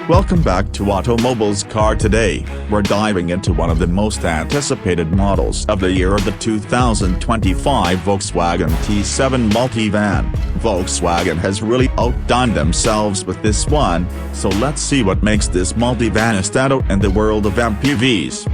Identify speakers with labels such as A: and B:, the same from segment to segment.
A: Welcome back to Automobile's Car Today. We're diving into one of the most anticipated models of the year, the 2025 Volkswagen T7 Multivan. Volkswagen has really outdone themselves with this one, so let's see what makes this multivan stand out in the world of MPVs.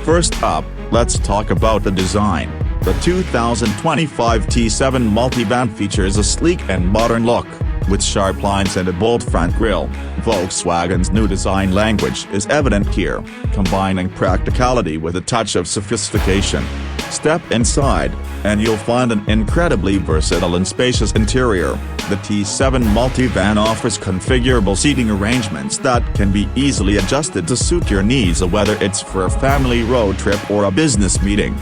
A: First up, let's talk about the design. The 2025 T7 Multivan features a sleek and modern look, with sharp lines and a bold front grille. Volkswagen's new design language is evident here, combining practicality with a touch of sophistication. Step inside, and you'll find an incredibly versatile and spacious interior. The T7 Multivan offers configurable seating arrangements that can be easily adjusted to suit your needs, whether it's for a family road trip or a business meeting.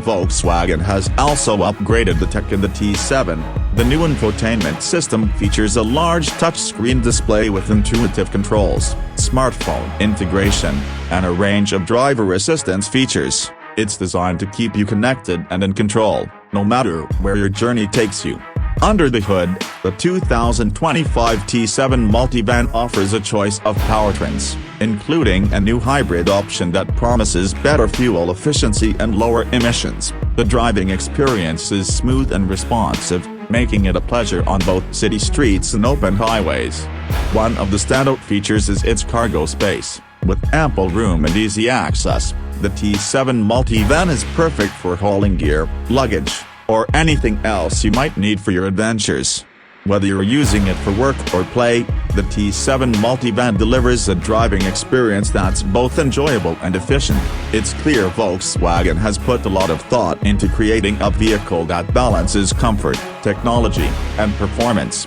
A: Volkswagen has also upgraded the tech in the T7. The new infotainment system features a large touchscreen display with intuitive controls, smartphone integration, and a range of driver assistance features. It's designed to keep you connected and in control, no matter where your journey takes you. Under the hood, the 2025 T7 Multivan offers a choice of powertrains, including a new hybrid option that promises better fuel efficiency and lower emissions. The driving experience is smooth and responsive, making it a pleasure on both city streets and open highways. One of the standout features is its cargo space. With ample room and easy access, the T7 Multivan is perfect for hauling gear, luggage, or anything else you might need for your adventures. Whether you're using it for work or play, the T7 Multivan delivers a driving experience that's both enjoyable and efficient. It's clear Volkswagen has put a lot of thought into creating a vehicle that balances comfort, technology, and performance.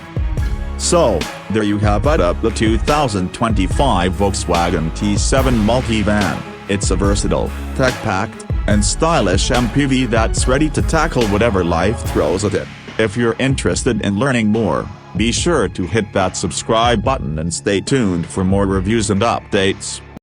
A: So, there you have it, the 2025 Volkswagen T7 Multivan. It's a versatile, tech-packed, and stylish MPV that's ready to tackle whatever life throws at it. If you're interested in learning more, be sure to hit that subscribe button and stay tuned for more reviews and updates.